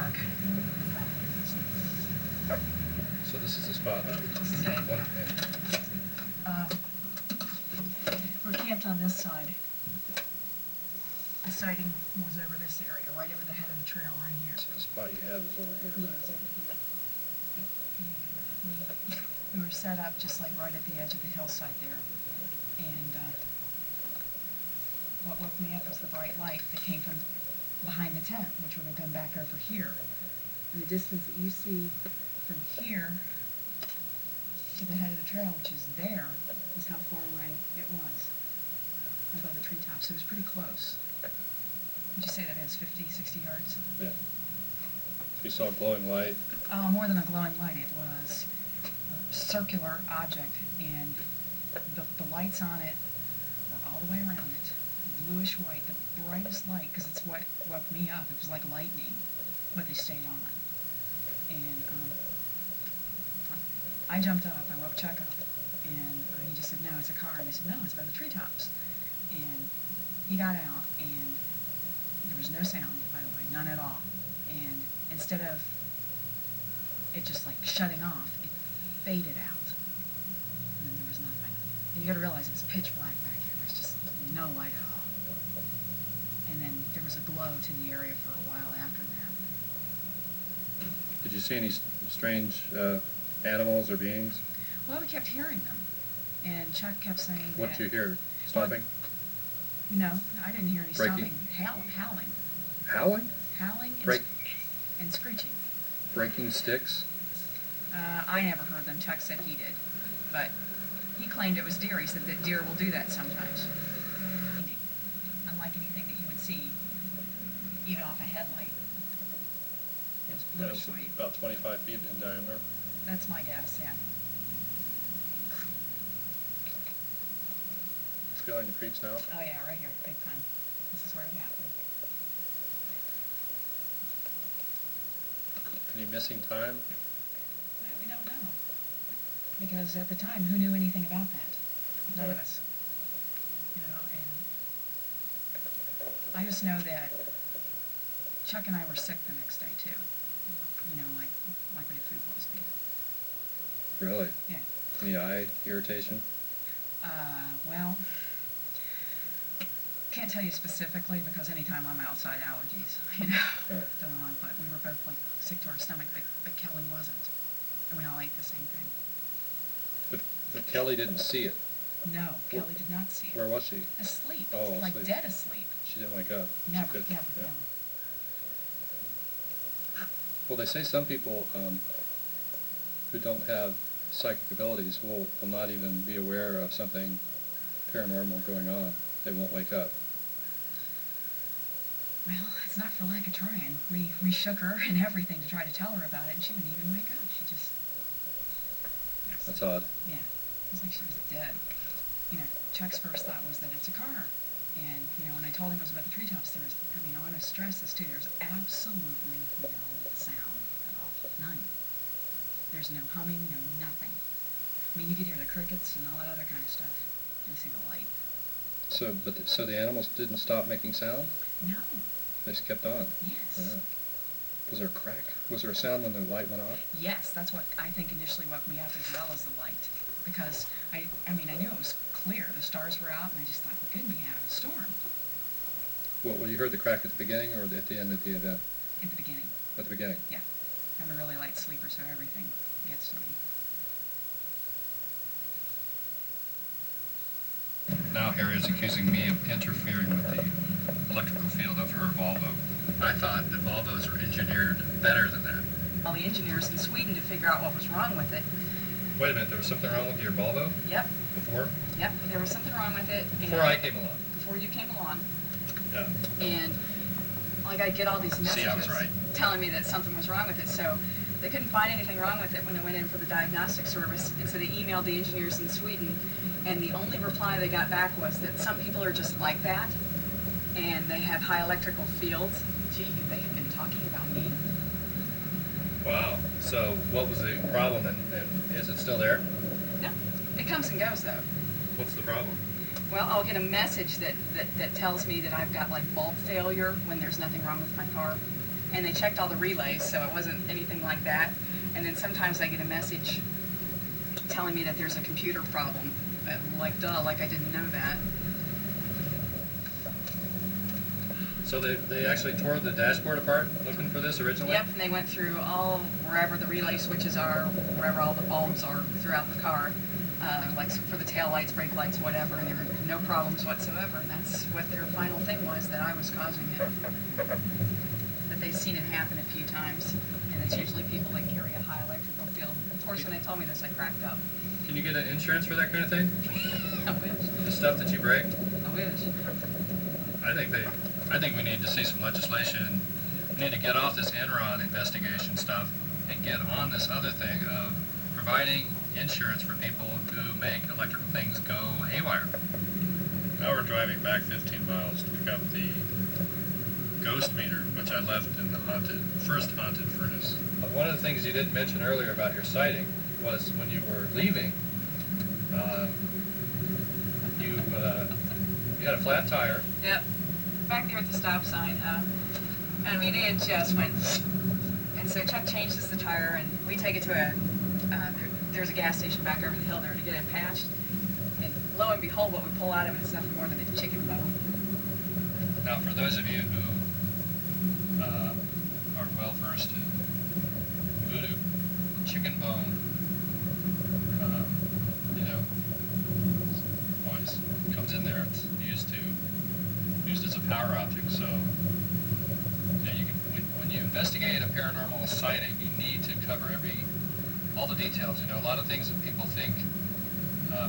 dark. So this is the spot. We're camped on this side. The sighting was over this area, right over the head of the trail right here. So the spot you had was over here. Yeah, it was over here. And we were set up just like right at the edge of the hillside there. And what woke me up was the bright light that came from behind the tent, which would have been back over here. And the distance that you see from here to the head of the trail, which is there, is how far away it was above the treetops. It was pretty close. Would you say that is 50, 60 yards? Yeah. So you saw a glowing light? More than a glowing light. It was a circular object, and the lights on it were all the way around it. Bluish white, the brightest light, because it's what woke me up. It was like lightning, but they stayed on. And I jumped up, I woke Chuck up, and he just said, no, it's a car. And I said, no, it's by the treetops. And he got out, and there was no sound, by the way, none at all. And instead of it just like shutting off, it faded out. And then there was nothing. And you gotta realize it was pitch black back here. There was just no light at all. And then there was a glow to the area for a while after that. Did you see any strange animals or beings? Well, we kept hearing them. And Chuck kept saying What did you hear? Stomping? No, I didn't hear any Breaking. stomping. Howling. Howling? Howling and screeching. Breaking sticks? I never heard them. Chuck said he did. But he claimed it was deer. He said that deer will do that sometimes. Unlike anything that you would see even off a headlight. It was bluish white. About 25 feet in diameter. That's my guess, yeah. Feeling the creeps now? Oh yeah, right here, big time. This is where it happened. Any missing time? Well, we don't know. Because at the time, who knew anything about that? None of us. You know, and I just know that Chuck and I were sick the next day too. You know, like we had food poisoning. Really? Yeah. Any eye irritation? Well, can't tell you specifically because anytime I'm outside, allergies, you know. Right. But we were both like sick to our stomach, but Kelly wasn't, and we all ate the same thing. But Kelly didn't see it. No, Kelly did not see it. Where was she? Asleep. Oh, like asleep. dead asleep. She didn't wake up. Never, Never. never. Well, they say some people who don't have psychic abilities will not even be aware of something paranormal going on. They won't wake up. Well, it's not for lack of trying. We shook her and everything to try to tell her about it, and she wouldn't even wake up. She just... That's odd. Yeah. It was like she was dead. You know, Chuck's first thought was that it's a car. And, you know, when I told him it was about the treetops, there was, I mean, I want to stress this too, there's absolutely no sound at all. None. There's no humming, no nothing. I mean, you could hear the crickets and all that other kind of stuff and see the light. So, so the animals didn't stop making sound? No. They just kept on? Yes. Yeah. Was there a crack? Was there a sound when the light went off? Yes, that's what I think initially woke me up, as well as the light. Because, I mean, I knew it was clear. The stars were out, and I just thought, we couldn't be out of a storm. Well, you heard the crack at the beginning or at the end of the event? At the beginning. At the beginning? Yeah. I'm a really light sleeper, so everything gets to me. Now Harriet's accusing me of interfering with the electrical field of her Volvo. I thought that Volvos were engineered better than that. All the engineers in Sweden to figure out what was wrong with it. Wait a minute, there was something wrong with your Volvo? Yep. Before? Yep, there was something wrong with it. Before I came along? Before you came along. Yeah. And like I get all these messages See, I was right. telling me that something was wrong with it, so they couldn't find anything wrong with it when they went in for the diagnostic service, and so they emailed the engineers in Sweden, and the only reply they got back was that some people are just like that, and they have high electrical fields. Gee, could they have been talking about me? Wow. So what was the problem, and is it still there? No. It comes and goes, though. What's the problem? Well, I'll get a message that tells me that I've got, like, bulb failure when there's nothing wrong with my car. and they checked all the relays, so it wasn't anything like that. And then sometimes I get a message telling me that there's a computer problem. Like, duh, like I didn't know that. So they actually tore the dashboard apart looking for this originally? Yep, and they went through all wherever the relay switches are, wherever all the bulbs are throughout the car, like for the tail lights, brake lights, whatever, and there were no problems whatsoever. And that's what their final thing was, that I was causing it. That they've seen it happen a few times, and it's usually people that carry a high electrical field. Of course, when they told me this, I cracked up. Can you get an insurance for that kind of thing? I wish. The stuff that you break? I wish. I think we need to see some legislation. We need to get off this Enron investigation stuff and get on this other thing of providing insurance for people who make electrical things go haywire. Now we're driving back 15 miles to pick up the ghost meter, which I left in the first haunted furnace. One of the things you didn't mention earlier about your sighting was when you were leaving, you had a flat tire. Yep. Back there at the stop sign, I mean, it just went, and so Chuck changes the tire, and we take it to there's a gas station back over the hill there to get it patched, and lo and behold, what we pull out of it is nothing more than a chicken bone. Now, for those of you who are well versed in voodoo, chicken bone, always comes in there. It's used as a power object. So, when you investigate a paranormal sighting, you need to cover all the details. A lot of things that people think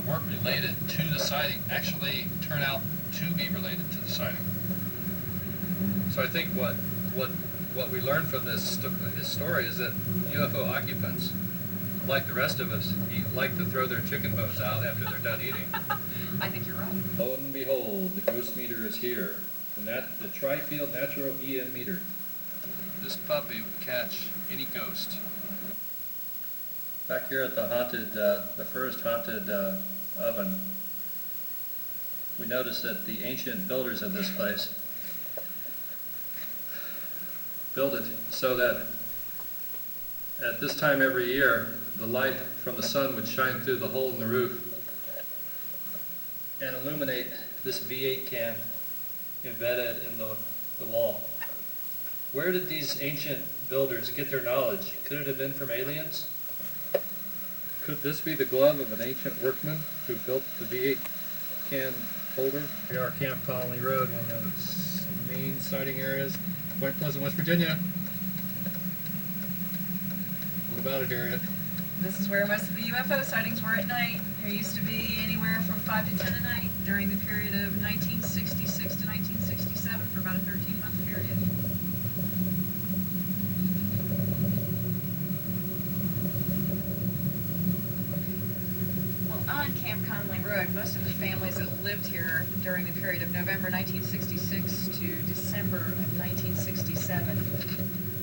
weren't related to the sighting actually turn out to be related to the sighting. So I think what we learned from this story is that UFO occupants, like the rest of us, like to throw their chicken bones out after they're done eating. I think you're right. Lo and behold, the ghost meter is here. And that's the tri-field natural EM meter. This puppy will catch any ghost. Back here at the first haunted oven, we noticed that the ancient builders of this place built it so that at this time every year, the light from the sun would shine through the hole in the roof and illuminate this V8 can embedded in the wall. Where did these ancient builders get their knowledge? Could it have been from aliens? Could this be the glove of an ancient workman who built the V8 can holder? We are Camp Conley Road, one of those main sighting areas. Point Pleasant, West Virginia. What about it, Harriet? This is where most of the UFO sightings were at night. There used to be anywhere from 5 to 10 a night during the period of 1966 to 1967 for about a 13-month period. Well, on Camp Conley Road, most of the families that lived here during the period of November 1966 to December of 1967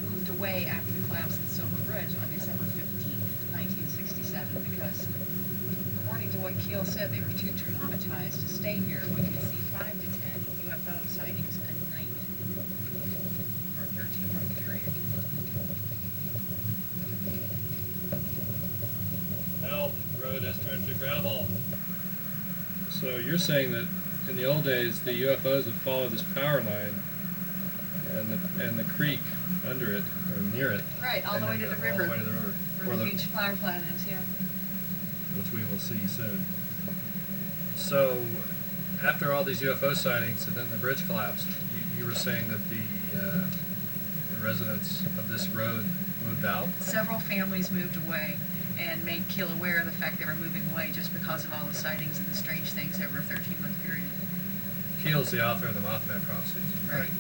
moved away after the collapse of the Silver Bridge on December 15th, 1967, because according to what Keel said, they were too traumatized to stay here when you could see 5 to 10 UFO sightings a night for a 13-month period. Help, the road has turned to gravel. So you're saying that in the old days, the UFOs would follow this power line and the creek under it, or near it. Right, all the way to the river. All the way to the river. Where the huge power plant is, yeah. Which we will see soon. So, after all these UFO sightings and then the bridge collapsed, you were saying that the residents of this road moved out? Several families moved away and made Keel aware of the fact they were moving away just because of all the sightings and the strange things over a 13-month period. Keel's the author of the Mothman prophecies. Right.